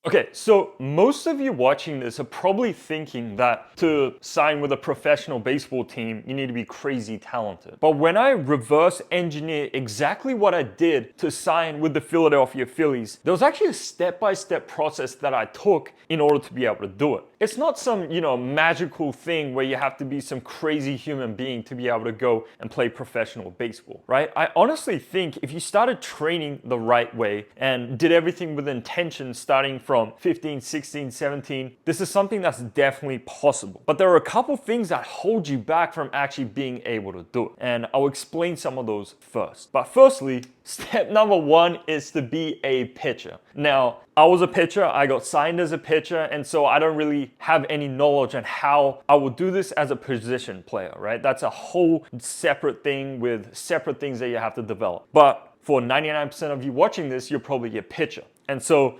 Okay, so most of you watching this are probably thinking that to sign with a professional baseball team, you need to be crazy talented. But when I reverse engineer exactly what I did to sign with the Philadelphia Phillies, there was actually a step-by-step process that I took in order to be able to do it. It's not some, magical thing where you have to be some crazy human being to be able to go and play professional baseball, right? I honestly think if you started training the right way and did everything with intention starting from 15, 16, 17, this is something that's definitely possible. But there are a couple things that hold you back from actually being able to do it. And I'll explain some of those first. But firstly, step number one is to be a pitcher. Now, I was a pitcher, I got signed as a pitcher, and so I don't really have any knowledge on how I would do this as a position player, right? That's a whole separate thing with separate things that you have to develop. But for 99% of you watching this, you're probably a pitcher. And so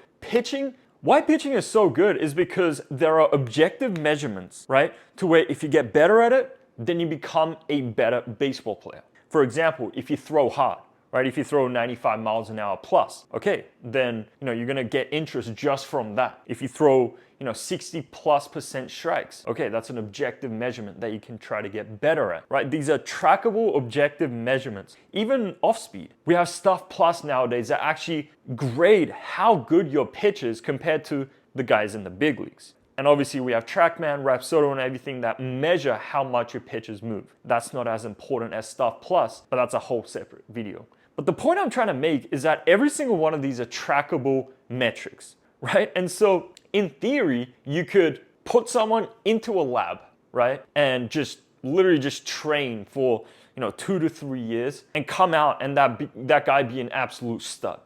why pitching is so good is because there are objective measurements, right? To where if you get better at it, then you become a better baseball player. For example, if you throw hard, right? If you throw 95 miles an hour plus, okay, then you're gonna get interest just from that. If you throw 60+% strikes, okay, that's an objective measurement that you can try to get better at, right? These are trackable objective measurements. Even off speed, we have Stuff Plus nowadays that actually grade how good your pitch is compared to the guys in the big leagues. And obviously we have TrackMan, Rapsodo, and everything that measure how much your pitches move. That's not as important as Stuff Plus, but that's a whole separate video. But the point I'm trying to make is that every single one of these are trackable metrics, right? And so in theory, you could put someone into a lab, right? And just literally just train for 2 to 3 years and come out and that guy be an absolute stud.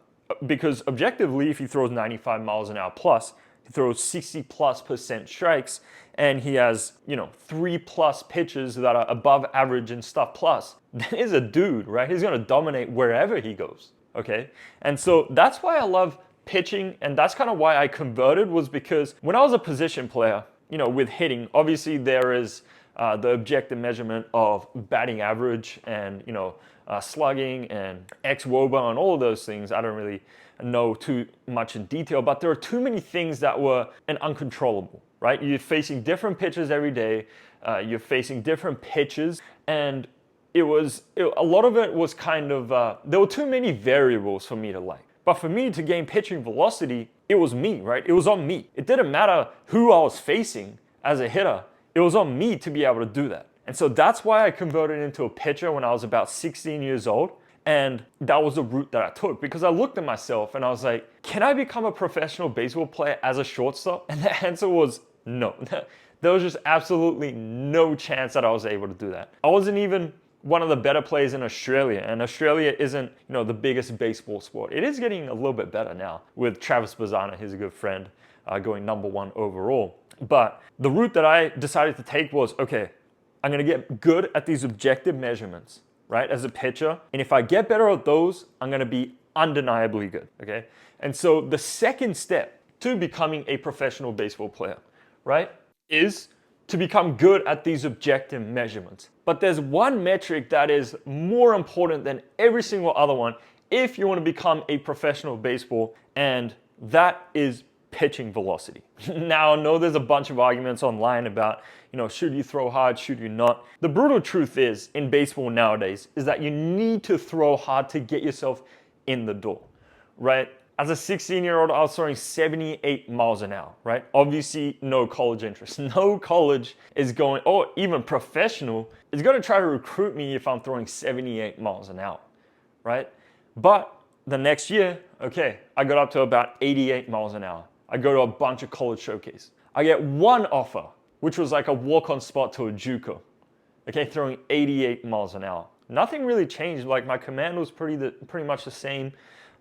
Because objectively, if he throws 95 miles an hour plus, he throws 60+% strikes, and he has 3+ pitches that are above average in Stuff Plus, then he's a dude, right? He's gonna dominate wherever he goes, okay? And so that's why I love pitching, and that's kind of why I converted, was because when I was a position player, with hitting, obviously there is the objective measurement of batting average and slugging and xWOBA and all of those things. I don't really know too much in detail, but there are too many things that were uncontrollable, right? You're facing different pitches every day. You're facing different pitches, and a lot of it was kind of there were too many variables for me to like. But for me to gain pitching velocity, it was me, right? It was on me. It didn't matter who I was facing as a hitter. It was on me to be able to do that. And so that's why I converted into a pitcher when I was about 16 years old. And that was the route that I took, because I looked at myself and I was like, can I become a professional baseball player as a shortstop? And the answer was no. There was just absolutely no chance that I was able to do that. I wasn't even one of the better players in Australia, and Australia isn't, the biggest baseball sport. It is getting a little bit better now with Travis Bazzana, he's a good friend, going #1 overall. But the route that I decided to take was, okay, I'm gonna get good at these objective measurements, right, as a pitcher, and if I get better at those, I'm gonna be undeniably good, okay? And so the second step to becoming a professional baseball player, right, is to become good at these objective measurements. But there's one metric that is more important than every single other one if you want to become a professional baseball, and that is pitching velocity. Now, I know there's a bunch of arguments online about, should you throw hard, should you not? The brutal truth is, in baseball nowadays, is that you need to throw hard to get yourself in the door, right? As a 16-year-old, I was throwing 78 miles an hour, right? Obviously, no college interest. No college is going, or even professional, is going to try to recruit me if I'm throwing 78 miles an hour, right? But the next year, okay, I got up to about 88 miles an hour. I go to a bunch of college showcase. I get one offer, which was like a walk-on spot to a JUCO, okay, throwing 88 miles an hour. Nothing really changed. Like, my command was pretty much the same.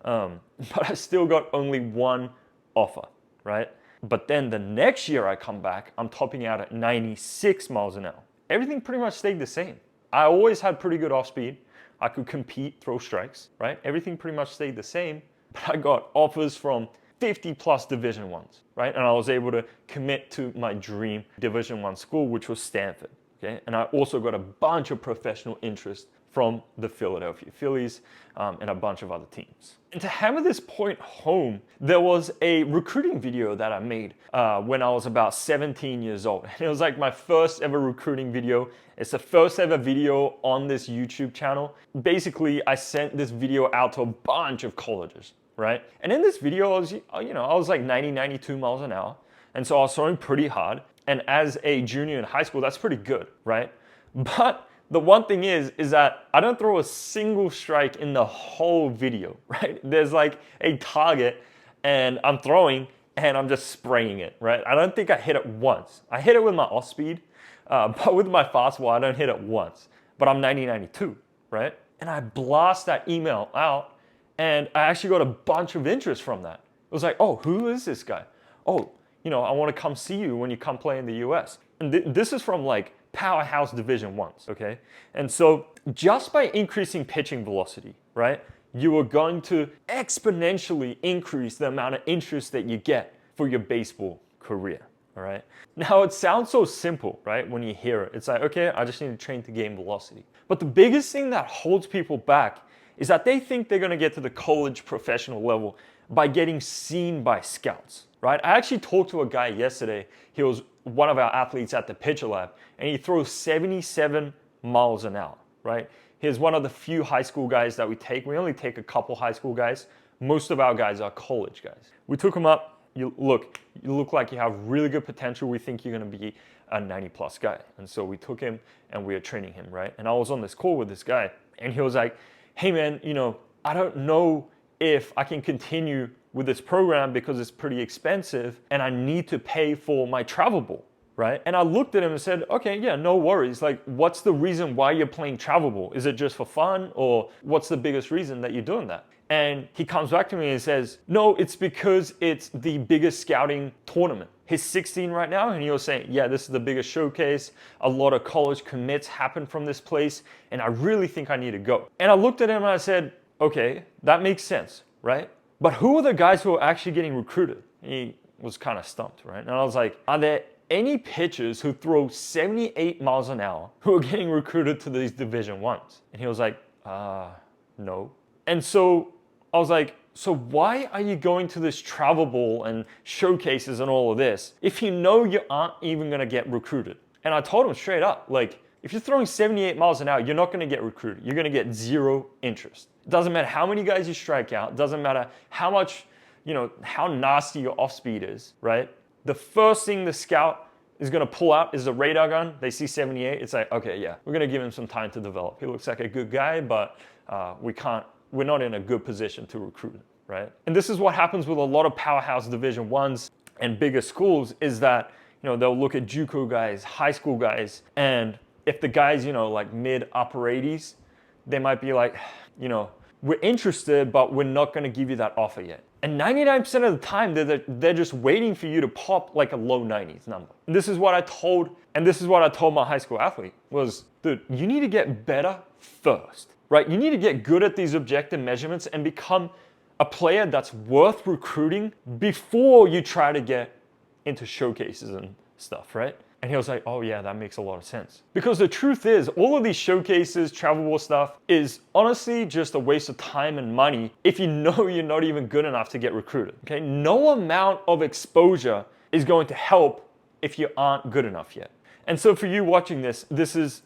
But I still got only one offer, right? But then the next year I come back, I'm topping out at 96 miles an hour. Everything pretty much stayed the same. I always had pretty good off speed. I could compete, throw strikes, right? Everything pretty much stayed the same, but I got offers from 50+ Division I's, right? And I was able to commit to my dream Division I school, which was Stanford, okay? And I also got a bunch of professional interest from the Philadelphia Phillies and a bunch of other teams. And to hammer this point home, there was a recruiting video that I made when I was about 17 years old. And it was like my first ever recruiting video. It's the first ever video on this YouTube channel. Basically, I sent this video out to a bunch of colleges, right? And in this video, I was like 90, 92 miles an hour. And so I was throwing pretty hard. And as a junior in high school, that's pretty good, right? But the one thing is that I don't throw a single strike in the whole video, right? There's like a target and I'm throwing and I'm just spraying it, right? I don't think I hit it once. I hit it with my off speed, but with my fastball, I don't hit it once. But I'm 90-92, right? And I blast that email out and I actually got a bunch of interest from that. It was like, oh, who is this guy? Oh, I want to come see you when you come play in the US. And this is from like powerhouse Division Ones, okay? And so just by increasing pitching velocity, right, you are going to exponentially increase the amount of interest that you get for your baseball career, all right? Now it sounds so simple, right, when you hear it. It's like, okay, I just need to train to gain velocity. But the biggest thing that holds people back is that they think they're going to get to the college professional level by getting seen by scouts, right? I actually talked to a guy yesterday. He was one of our athletes at the Pitcher Lab, and he throws 77 miles an hour, right? He's one of the few high school guys that we take. We only take a couple high school guys. Most of our guys are college guys. We took him up. You look like you have really good potential. We think you're going to be a 90-plus guy. And so we took him and we are training him, right? And I was on this call with this guy, and he was like, hey, man, I don't know if I can continue with this program because it's pretty expensive and I need to pay for my travel ball, right? And I looked at him and said, okay, yeah, no worries. Like, what's the reason why you're playing travel ball? Is it just for fun, or what's the biggest reason that you're doing that? And he comes back to me and says, no, it's because it's the biggest scouting tournament. He's 16 right now, and he was saying, yeah, this is the biggest showcase. A lot of college commits happen from this place, and I really think I need to go. And I looked at him and I said, okay, that makes sense, right? But who are the guys who are actually getting recruited? He was kind of stumped, right? And I was like, are there any pitchers who throw 78 miles an hour who are getting recruited to these Division Ones? And he was like, no. And so I was like, so why are you going to this travel ball and showcases and all of this if you know you aren't even gonna get recruited? And I told him straight up, like, if you're throwing 78 miles an hour, you're not gonna get recruited. You're gonna get zero interest. It doesn't matter how many guys you strike out. It doesn't matter how much, how nasty your off speed is, right? The first thing the scout is gonna pull out is the radar gun. They see 78. It's like, okay, yeah, we're gonna give him some time to develop. He looks like a good guy, but we're not in a good position to recruit him, right? And this is what happens with a lot of powerhouse Division Ones and bigger schools is that, they'll look at JUCO guys, high school guys, and if the guy's, like mid upper 80s, they might be like, we're interested, but we're not going to give you that offer yet. And 99% of the time, they're just waiting for you to pop like a low 90s number. And this is what I told my high school athlete was, dude, you need to get better first, right? You need to get good at these objective measurements and become a player that's worth recruiting before you try to get into showcases and stuff, right? And he was like, oh yeah, that makes a lot of sense. Because the truth is, all of these showcases, travel ball stuff is honestly just a waste of time and money if you know you're not even good enough to get recruited, okay? No amount of exposure is going to help if you aren't good enough yet. And so for you watching this is,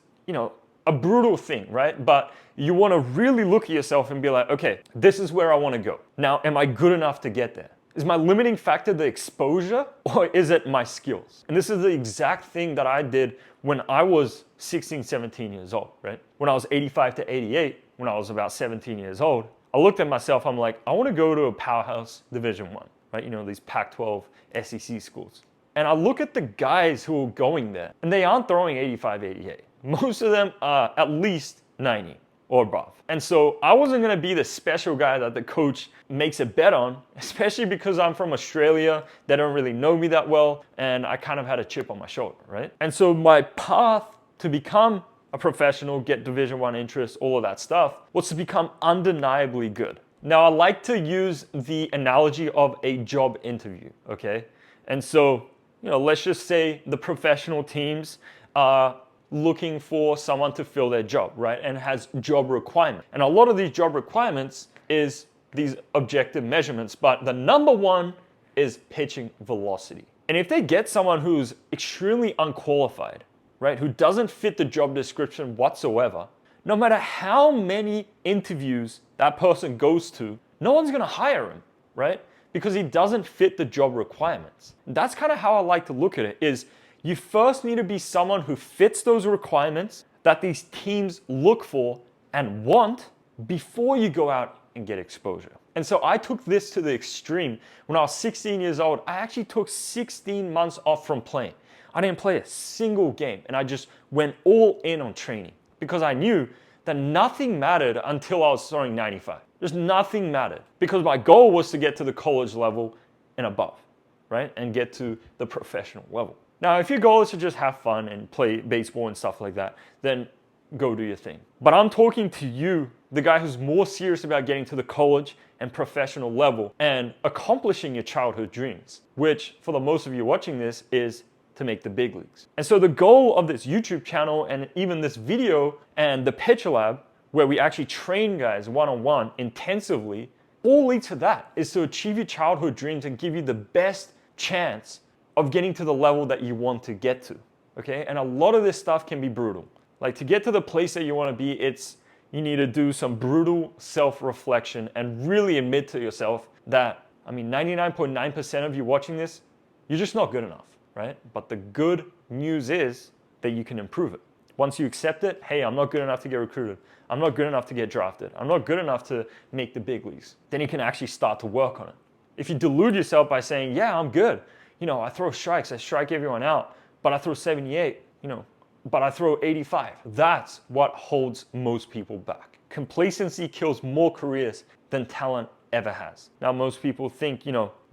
a brutal thing, right? But you want to really look at yourself and be like, okay, this is where I want to go. Now, am I good enough to get there? Is my limiting factor the exposure, or is it my skills? And this is the exact thing that I did when I was 16, 17 years old, right? When I was 85 to 88, when I was about 17 years old, I looked at myself, I'm like, I want to go to a powerhouse Division I, right? These Pac-12 SEC schools. And I look at the guys who are going there, and they aren't throwing 85, 88. Most of them are at least 90 or above. And so I wasn't going to be the special guy that the coach makes a bet on, especially because I'm from Australia. They don't really know me that well, and I kind of had a chip on my shoulder, right? And so my path to become a professional, get Division I interest, all of that stuff, was to become undeniably good. Now, I like to use the analogy of a job interview, okay? And so, let's just say the professional teams are looking for someone to fill their job, right? And has job requirements. And a lot of these job requirements is these objective measurements, but the number one is pitching velocity. And if they get someone who's extremely unqualified, right, who doesn't fit the job description whatsoever, no matter how many interviews that person goes to, no one's gonna hire him, right? Because he doesn't fit the job requirements. That's kind of how I like to look at it, is you first need to be someone who fits those requirements that these teams look for and want before you go out and get exposure. And so I took this to the extreme. When I was 16 years old, I actually took 16 months off from playing. I didn't play a single game, and I just went all in on training because I knew that nothing mattered until I was throwing 95. Just nothing mattered because my goal was to get to the college level and above, right? And get to the professional level. Now, if your goal is to just have fun and play baseball and stuff like that, then go do your thing. But I'm talking to you, the guy who's more serious about getting to the college and professional level and accomplishing your childhood dreams, which for the most of you watching this is to make the big leagues. And so the goal of this YouTube channel and even this video and the Pitcher Lab, where we actually train guys one-on-one intensively, all lead to that, is to achieve your childhood dreams and give you the best chance of getting to the level that you want to get to, okay? And a lot of this stuff can be brutal. Like to get to the place that you want to be, you need to do some brutal self-reflection and really admit to yourself that, 99.9% of you watching this, you're just not good enough, right? But the good news is that you can improve it. Once you accept it, hey, I'm not good enough to get recruited. I'm not good enough to get drafted. I'm not good enough to make the big leagues. Then you can actually start to work on it. If you delude yourself by saying, yeah, I'm good. I throw strikes, I strike everyone out, but I throw 78, but I throw 85. That's what holds most people back. Complacency kills more careers than talent ever has. Now, most people think,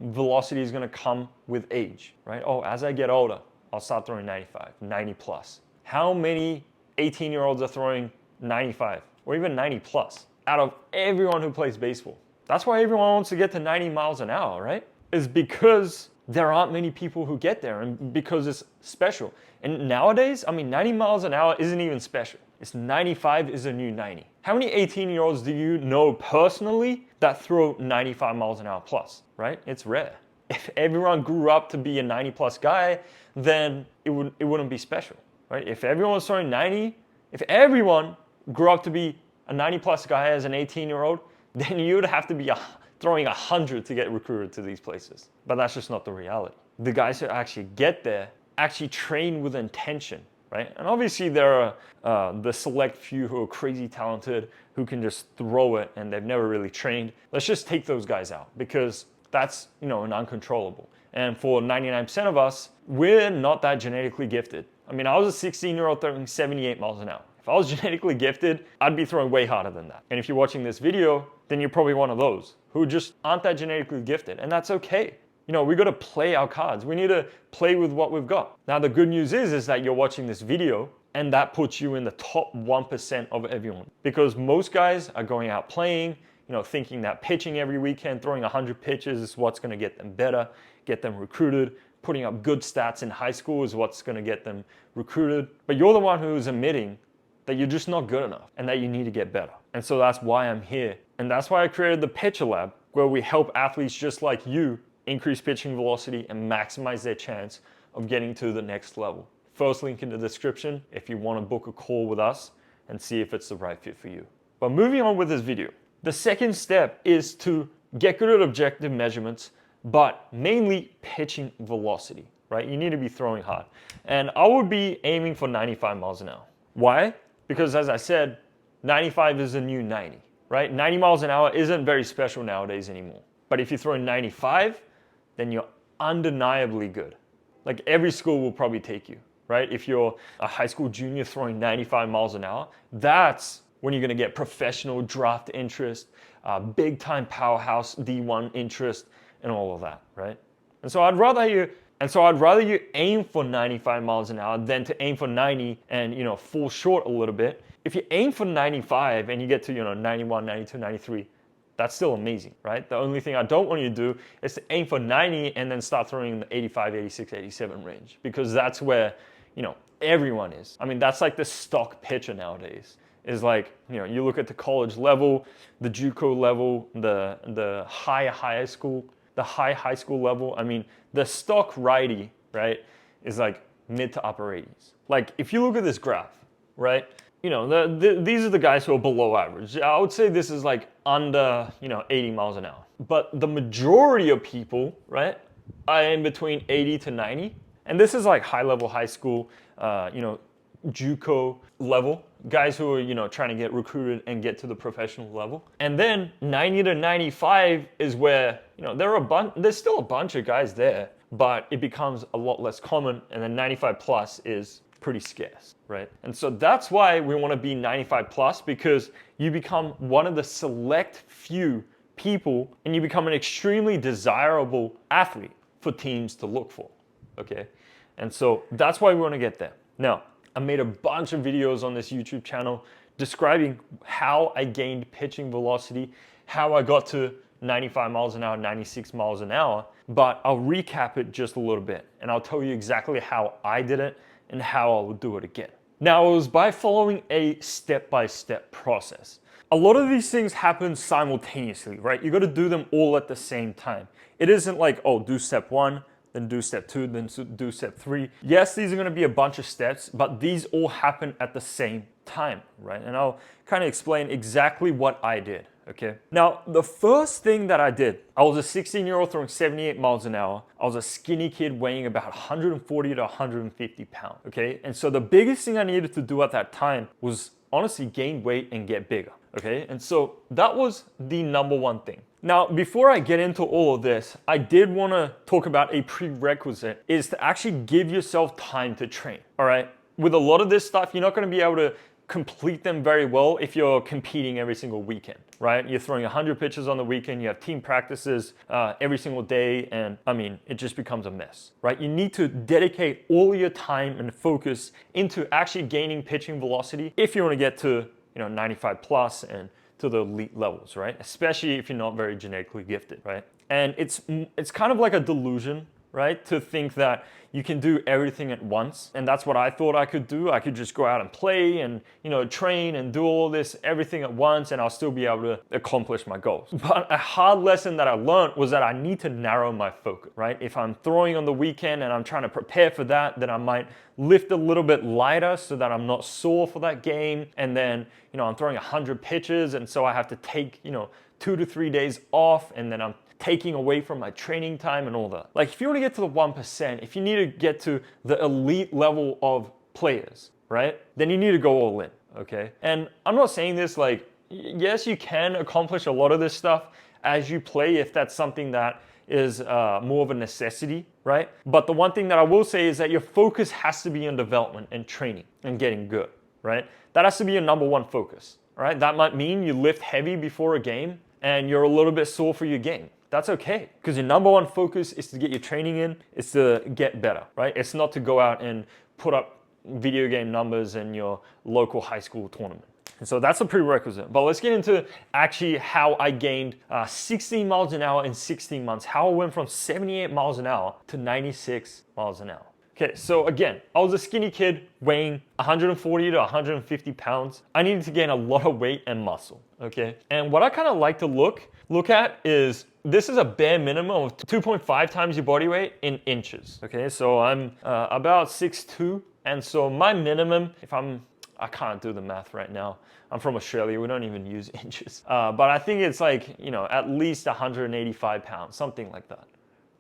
velocity is gonna come with age, right? Oh, as I get older, I'll start throwing 95, 90 plus. How many 18-year-olds are throwing 95 or even 90 plus out of everyone who plays baseball? That's why everyone wants to get to 90 miles an hour, right? Is because there aren't many people who get there and because it's special. And nowadays, 90 miles an hour isn't even special. It's 95 is a new 90. How many 18-year-olds do you know personally that throw 95 miles an hour plus, right? It's rare. If everyone grew up to be a 90 plus guy, then it wouldn't be special, right? If everyone was throwing 90, if everyone grew up to be a 90 plus guy as an 18-year-old, then you would have to be throwing 100 to get recruited to these places. But that's just not the reality. The guys who actually get there actually train with intention, right? And obviously there are the select few who are crazy talented, who can just throw it and they've never really trained. Let's just take those guys out because that's, an uncontrollable. And for 99% of us, we're not that genetically gifted. I was a 16-year-old throwing 78 miles an hour. If I was genetically gifted, I'd be throwing way harder than that. And if you're watching this video, then you're probably one of those who just aren't that genetically gifted. And that's okay. We got to play our cards. We need to play with what we've got. Now, the good news is that you're watching this video and that puts you in the top 1% of everyone. Because most guys are going out playing, thinking that pitching every weekend, throwing 100 pitches is what's going to get them better, get them recruited. Putting up good stats in high school is what's going to get them recruited. But you're the one who's admitting that you're just not good enough and that you need to get better. And so that's why I'm here. And that's why I created the Pitcher Lab, where we help athletes just like you increase pitching velocity and maximize their chance of getting to the next level. First link in the description if you want to book a call with us and see if it's the right fit for you. But moving on with this video, the second step is to get good at objective measurements, but mainly pitching velocity, right? You need to be throwing hard. And I would be aiming for 95 miles an hour. Why? Because as I said, 95 is a new 90, right? 90 miles an hour isn't very special nowadays anymore. But if you're throwing 95, then you're undeniably good. Like every school will probably take you, right? If you're a high school junior throwing 95 miles an hour, that's when you're gonna get professional draft interest, big time powerhouse D1 interest, and all of that, right? And so I'd rather you aim for 95 miles an hour than to aim for 90 and fall short a little bit. If you aim for 95 and you get to 91, 92, 93, that's still amazing, right? The only thing I don't want you to do is to aim for 90 and then start throwing in the 85, 86, 87 range, because that's where everyone is. I mean, that's like the stock pitcher nowadays. Is like, you look at the college level, the JUCO level, the high school, the high school level. I mean, the stock righty, right, is like mid to upper 80s. Like, if you look at this graph, right, these are the guys who are below average. I would say this is like under, 80 miles an hour. But the majority of people, right, are in between 80 to 90. And this is like high level high school, JUCO level, guys who are, trying to get recruited and get to the professional level. And then 90 to 95 is where, there's still a bunch of guys there, but it becomes a lot less common. And then 95 plus is pretty scarce, right? And so that's why we want to be 95 plus, because you become one of the select few people and you become an extremely desirable athlete for teams to look for, okay? And so that's why we want to get there. Now, I made a bunch of videos on this YouTube channel describing how I gained pitching velocity, how I got to 95 miles an hour, 96 miles an hour, but I'll recap it just a little bit and I'll tell you exactly how I did it and how I would do it again. Now, it was by following a step-by-step process. A lot of these things happen simultaneously, right? You got to do them all at the same time. It isn't like, oh, do step 1, then do step 2, then do step 3. Yes, these are going to be a bunch of steps, but these all happen at the same time, right? And I'll kind of explain exactly what I did, okay? Now, the first thing that I did, I was a 16-year-old throwing 78 miles an hour. I was a skinny kid weighing about 140 to 150 pounds, okay? And so the biggest thing I needed to do at that time was honestly gain weight and get bigger, okay? And so that was the number one thing. Now, before I get into all of this, I did want to talk about a prerequisite is to actually give yourself time to train, all right? With a lot of this stuff, you're not going to be able to complete them very well if you're competing every single weekend, right? You're throwing 100 pitches on the weekend, you have team practices every single day, and I mean, it just becomes a mess, right? You need to dedicate all your time and focus into actually gaining pitching velocity if you want to get to, 95 plus and to the elite levels, right? Especially if you're not very genetically gifted, right? And it's kind of like a delusion, right? To think that you can do everything at once. And that's what I thought I could do. I could just go out and play and, train and do all this, everything at once, and I'll still be able to accomplish my goals. But a hard lesson that I learned was that I need to narrow my focus, right? If I'm throwing on the weekend and I'm trying to prepare for that, then I might lift a little bit lighter so that I'm not sore for that game. And then, I'm throwing 100 pitches, and so I have to take, 2 to 3 days off, and then I'm taking away from my training time and all that. Like, if you want to get to the 1%, if you need to get to the elite level of players, right, then you need to go all in, okay? And I'm not saying this like, yes, you can accomplish a lot of this stuff as you play if that's something that is more of a necessity, right? But the one thing that I will say is that your focus has to be on development and training and getting good, right? That has to be your number one focus, right? That might mean you lift heavy before a game and you're a little bit sore for your game. That's okay, because your number one focus is to get your training in, is to get better, right? It's not to go out and put up video game numbers in your local high school tournament. And so that's a prerequisite. But let's get into actually how I gained 16 miles an hour in 16 months, how I went from 78 miles an hour to 96 miles an hour. Okay, so again, I was a skinny kid weighing 140 to 150 pounds. I needed to gain a lot of weight and muscle, okay? And what I kind of like to look at is, this is a bare minimum of 2.5 times your body weight in inches, okay? So I'm about 6'2", and so my minimum, I can't do the math right now. I'm from Australia, we don't even use inches. But I think it's like, at least 185 pounds, something like that,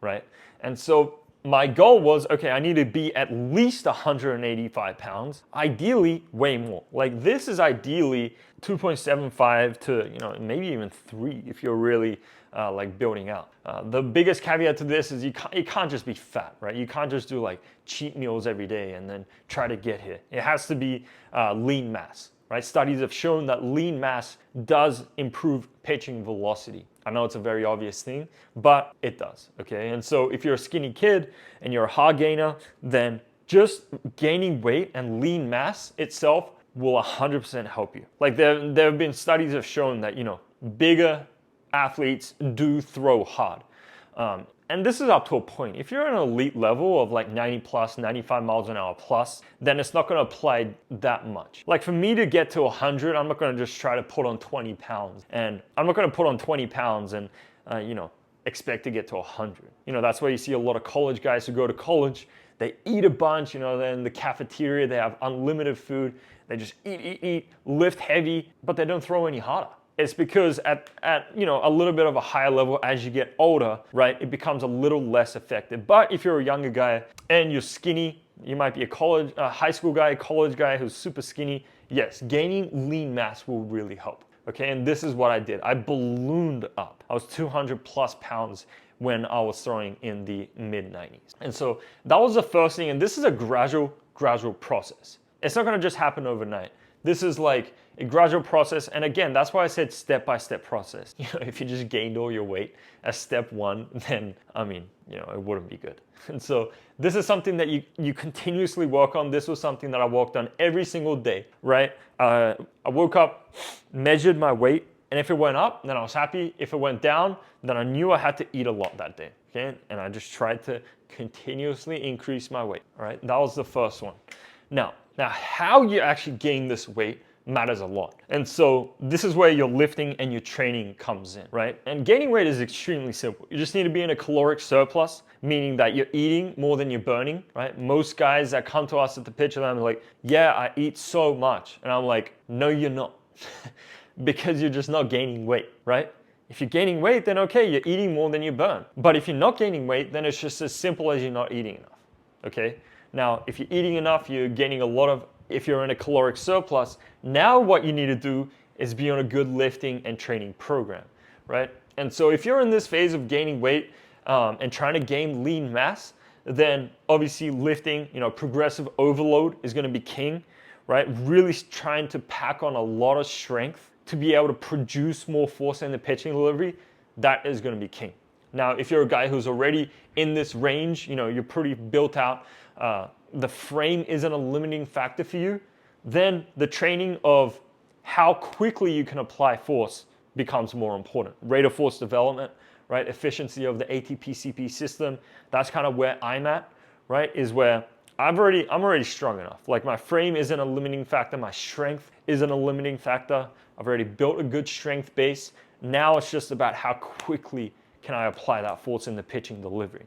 right? And so my goal was, okay, I need to be at least 185 pounds, ideally way more. Like, this is ideally 2.75 to, maybe even 3 if you're really like building out. The biggest caveat to this is you can't just be fat, right? You can't just do like cheat meals every day and then try to get here. It has to be lean mass, right? Studies have shown that lean mass does improve pitching velocity. I know it's a very obvious thing, but it does, okay? And so if you're a skinny kid and you're a hard gainer, then just gaining weight and lean mass itself will 100% help you. Like, there have been studies that have shown that, bigger athletes do throw hard. And this is up to a point. If you're at an elite level of like 90 plus, 95 miles an hour plus, then it's not gonna apply that much. Like for me to get to 100, I'm not gonna just try to put on 20 pounds. And I'm not gonna put on 20 pounds and, expect to get to 100. That's why you see a lot of college guys who go to college, they eat a bunch, they're in the cafeteria, they have unlimited food, they just eat, lift heavy, but they don't throw any harder. It's because at a little bit of a higher level as you get older, right, it becomes a little less effective. But if you're a younger guy and you're skinny, you might be a high school guy, college guy who's super skinny, yes, gaining lean mass will really help. Okay, and this is what I did. I ballooned up. I was 200 plus pounds when I was throwing in the mid 90s. And so that was the first thing, and this is a gradual process. It's not gonna just happen overnight. This is like a gradual process, and again, that's why I said step-by-step process. If you just gained all your weight as step one, then, it wouldn't be good. And so this is something that you continuously work on. This was something that I worked on every single day, right? I woke up, measured my weight, and if it went up, then I was happy. If it went down, then I knew I had to eat a lot that day, okay? And I just tried to continuously increase my weight, all right? That was the first one. Now how you actually gain this weight matters a lot. And so this is where your lifting and your training comes in, right? And gaining weight is extremely simple. You just need to be in a caloric surplus, meaning that you're eating more than you're burning, right? Most guys that come to us at the pitch of them are like, yeah, I eat so much. And I'm like, no, you're not. Because you're just not gaining weight, right? If you're gaining weight, then okay, you're eating more than you burn. But if you're not gaining weight, then it's just as simple as you're not eating enough, okay? Now, if you're eating enough, you're gaining a lot of, if you're in a caloric surplus, now what you need to do is be on a good lifting and training program, right? And so if you're in this phase of gaining weight and trying to gain lean mass, then obviously lifting, progressive overload is gonna be king, right? Really trying to pack on a lot of strength to be able to produce more force in the pitching delivery, that is gonna be king. Now, if you're a guy who's already in this range, you're pretty built out, the frame isn't a limiting factor for you, then the training of how quickly you can apply force becomes more important. Rate of force development, right? Efficiency of the ATP-CP system, that's kind of where I'm at, right? Is where I'm already strong enough. Like my frame isn't a limiting factor, my strength isn't a limiting factor. I've already built a good strength base. Now it's just about how quickly can I apply that force in the pitching delivery,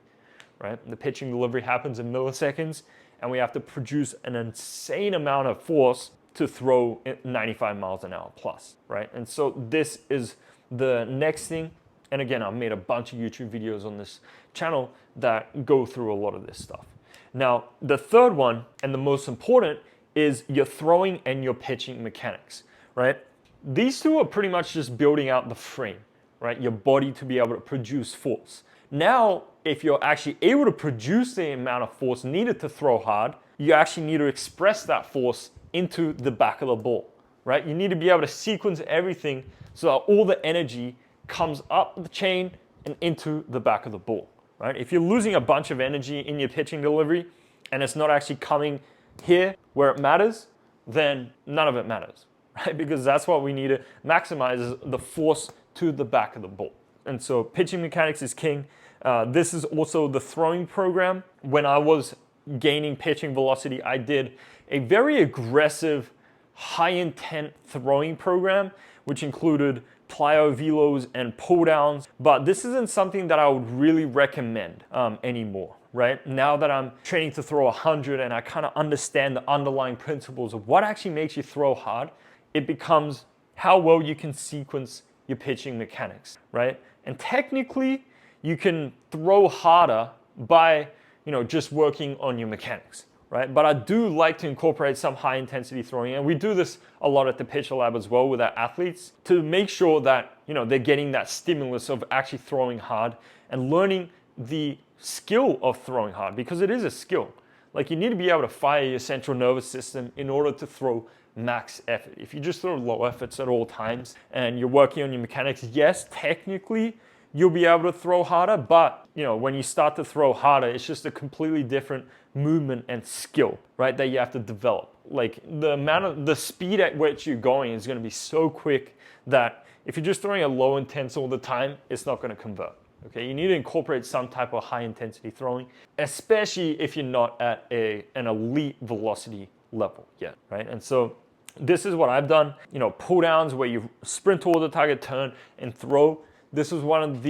right? The pitching delivery happens in milliseconds, and we have to produce an insane amount of force to throw 95 miles an hour plus, right? And so this is the next thing. And again, I've made a bunch of YouTube videos on this channel that go through a lot of this stuff. Now, the third one, and the most important, is your throwing and your pitching mechanics, right? These two are pretty much just building out the frame, right? Your body to be able to produce force. Now, if you're actually able to produce the amount of force needed to throw hard, you actually need to express that force into the back of the ball, right? You need to be able to sequence everything so that all the energy comes up the chain and into the back of the ball, right? If you're losing a bunch of energy in your pitching delivery and it's not actually coming here where it matters, then none of it matters, right? Because that's what we need to maximize is the force to the back of the ball. And so pitching mechanics is king. This is also the throwing program. When I was gaining pitching velocity, I did a very aggressive, high intent throwing program, which included plyo velos and pull downs. But this isn't something that I would really recommend anymore, right? Now that I'm training to throw 100 and I kind of understand the underlying principles of what actually makes you throw hard, it becomes how well you can sequence your pitching mechanics, right? And technically, you can throw harder by, just working on your mechanics, right? But I do like to incorporate some high intensity throwing, and we do this a lot at the Pitcher Lab as well with our athletes to make sure that, they're getting that stimulus of actually throwing hard and learning the skill of throwing hard, because it is a skill. Like you need to be able to fire your central nervous system in order to throw max effort. If you just throw low efforts at all times and you're working on your mechanics, yes, technically you'll be able to throw harder, but when you start to throw harder, it's just a completely different movement and skill, right, that you have to develop. Like the speed at which you're going is going to be so quick that if you're just throwing a low intense all the time, it's not going to convert, Okay, you need to incorporate some type of high intensity throwing, especially if you're not at an elite velocity level yet, right? And so this is what I've done, pull downs where you sprint toward the target, turn and throw. This was one of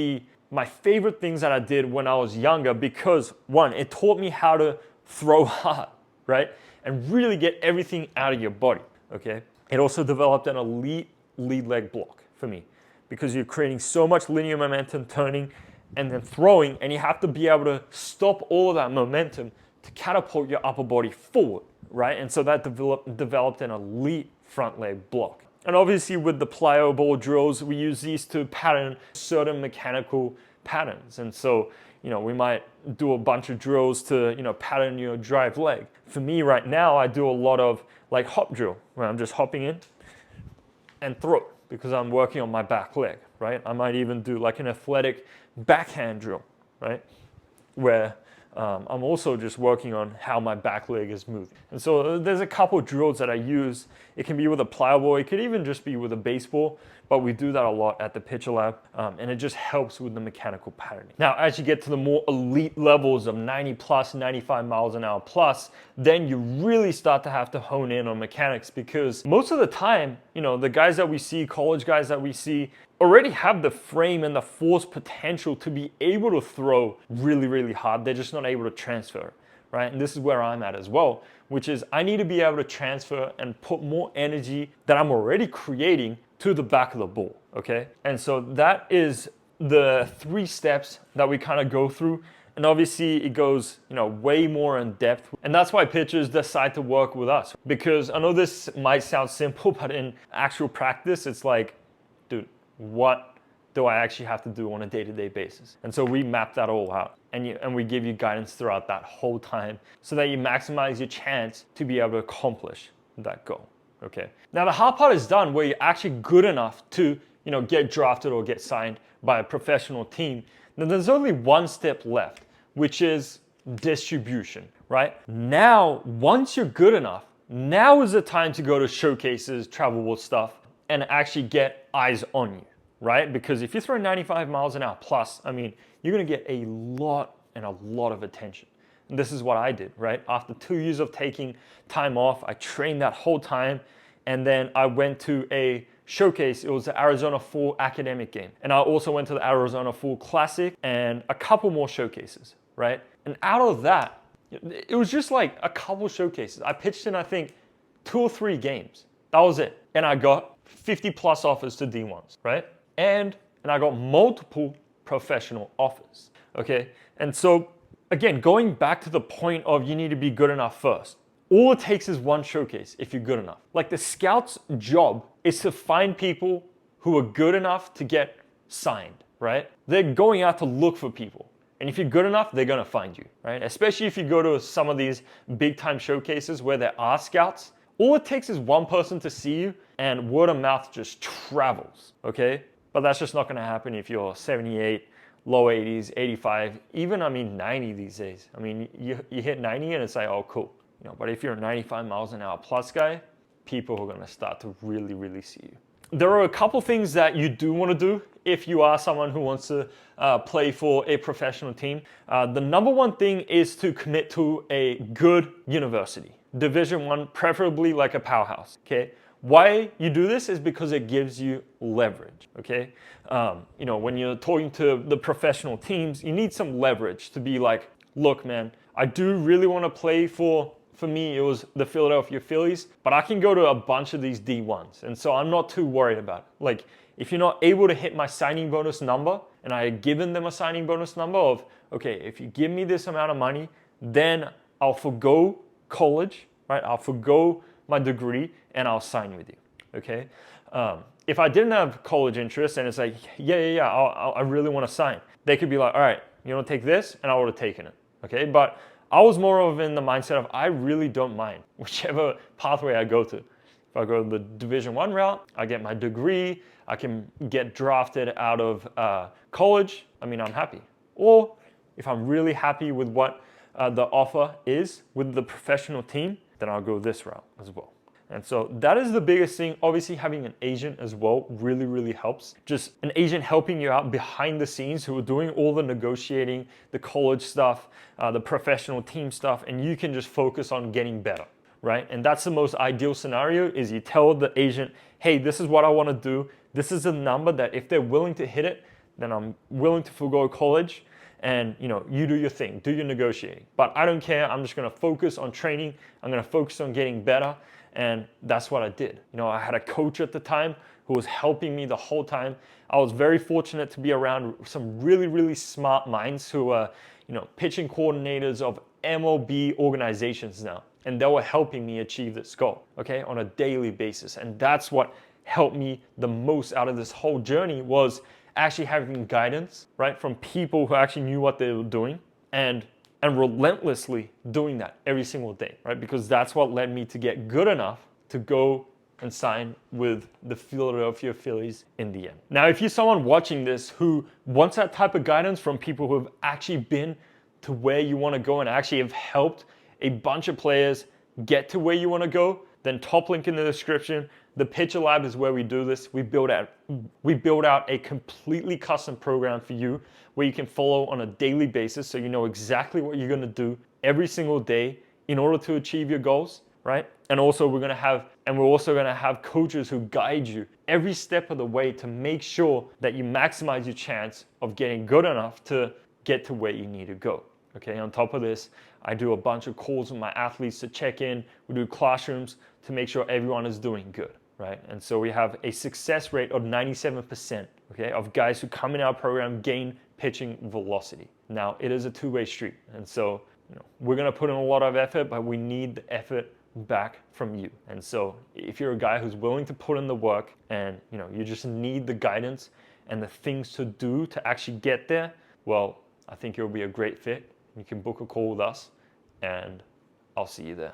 my favorite things that I did when I was younger because one, it taught me how to throw hard, right? And really get everything out of your body, okay? It also developed an elite lead leg block for me because you're creating so much linear momentum turning and then throwing, and you have to be able to stop all of that momentum to catapult your upper body forward, right? And so that developed an elite front leg block. And obviously with the plyo ball drills, we use these to pattern certain mechanical patterns. And so, we might do a bunch of drills to, pattern your drive leg. For me right now, I do a lot of like hop drill, where I'm just hopping in and throw because I'm working on my back leg, right? I might even do like an athletic backhand drill, right? Where I'm also just working on how my back leg is moving. And so there's a couple of drills that I use. It can be with a plyo ball, it could even just be with a baseball, but we do that a lot at the Pitcher Lab, and it just helps with the mechanical patterning. Now, as you get to the more elite levels of 90 plus, 95 miles an hour plus, then you really start to have to hone in on mechanics because most of the time, the guys that we see, college guys that we see, already have the frame and the force potential to be able to throw really, really hard. They're just not able to transfer, right? And this is where I'm at as well, which is I need to be able to transfer and put more energy that I'm already creating to the back of the ball, okay? And so that is the 3 steps that we kind of go through. And obviously it goes, way more in depth. And that's why pitchers decide to work with us. Because I know this might sound simple, but in actual practice, it's like, dude, what do I actually have to do on a day-to-day basis? And so we map that all out and we give you guidance throughout that whole time so that you maximize your chance to be able to accomplish that goal, okay? Now the hard part is done where you're actually good enough to, get drafted or get signed by a professional team. Then there's only one step left, which is distribution, right? Now, once you're good enough, now is the time to go to showcases, travel with stuff, and actually get eyes on you, right? Because if you throw 95 miles an hour plus, you're gonna get a lot of attention. And this is what I did, right? After 2 years of taking time off, I trained that whole time, and then I went to a showcase. It was the Arizona Fall Academic Game. And I also went to the Arizona Fall Classic and a couple more showcases, right? And out of that, it was just like a couple showcases. I pitched in, I think, 2 or 3 games. That was it. And I got 50 plus offers to D1s, right? And I got multiple professional offers, okay? And so, again, going back to the point of you need to be good enough first. All it takes is one showcase if you're good enough. Like the scout's job is to find people who are good enough to get signed, right? They're going out to look for people. And if you're good enough, they're gonna find you, right? Especially if you go to some of these big time showcases where there are scouts. All it takes is one person to see you and word of mouth just travels, okay? But that's just not gonna happen if you're 78, low 80s, 85, even 90 these days. You hit 90 and it's like, oh, cool. But if you're a 95 miles an hour plus guy, people are gonna start to really, really see you. There are a couple things that you do wanna do if you are someone who wants to play for a professional team. The number one thing is to commit to a good university. Division I, preferably like a powerhouse, okay? Why you do this is because it gives you leverage, okay? When you're talking to the professional teams, you need some leverage to be like, look, man, I do really wanna play for me, it was the Philadelphia Phillies, but I can go to a bunch of these D1s. And so I'm not too worried about it. Like, if you're not able to hit my signing bonus number, and I had given them a signing bonus number of, okay, if you give me this amount of money, then I'll forgo college, right? I'll forgo my degree and I'll sign with you, okay? If I didn't have college interest and it's like, yeah, I really want to sign, they could be like, all right, you want to take this? And I would have taken it, okay? But I was more of in the mindset of I really don't mind whichever pathway I go to. If I go the Division I route, I get my degree, I can get drafted out of college, I'm happy. Or if I'm really happy with what the offer is with the professional team, then I'll go this route as well. And so that is the biggest thing. Obviously, having an agent as well really, really helps. Just an agent helping you out behind the scenes who are doing all the negotiating, the college stuff, the professional team stuff, and you can just focus on getting better, right? And that's the most ideal scenario is you tell the agent, hey, this is what I want to do. This is a number that if they're willing to hit it, then I'm willing to forego college. And you do your thing, do your negotiating. But I don't care. I'm just going to focus on training. I'm going to focus on getting better. And that's what I did. I had a coach at the time who was helping me the whole time. I was very fortunate to be around some really, really smart minds who are, pitching coordinators of MLB organizations now. And they were helping me achieve this goal, okay, on a daily basis. And that's what helped me the most out of this whole journey was actually having guidance, right, from people who actually knew what they were doing and relentlessly doing that every single day, right? Because that's what led me to get good enough to go and sign with the Philadelphia Phillies in the end. Now, if you're someone watching this who wants that type of guidance from people who have actually been to where you want to go and actually have helped a bunch of players get to where you want to go, then top link in the description. The Pitcher Lab is where we do this. We build out a completely custom program for you where you can follow on a daily basis so you know exactly what you're going to do every single day in order to achieve your goals, right? And also we're also going to have coaches who guide you every step of the way to make sure that you maximize your chance of getting good enough to get to where you need to go. Okay, on top of this, I do a bunch of calls with my athletes to check in. We do classrooms to make sure everyone is doing good, right? And so we have a success rate of 97%, okay, of guys who come in our program gain pitching velocity. Now, it is a two-way street. And so, we're going to put in a lot of effort, but we need the effort back from you. And so if you're a guy who's willing to put in the work and, you just need the guidance and the things to do to actually get there, well, I think you'll be a great fit. You can book a call with us, and I'll see you there.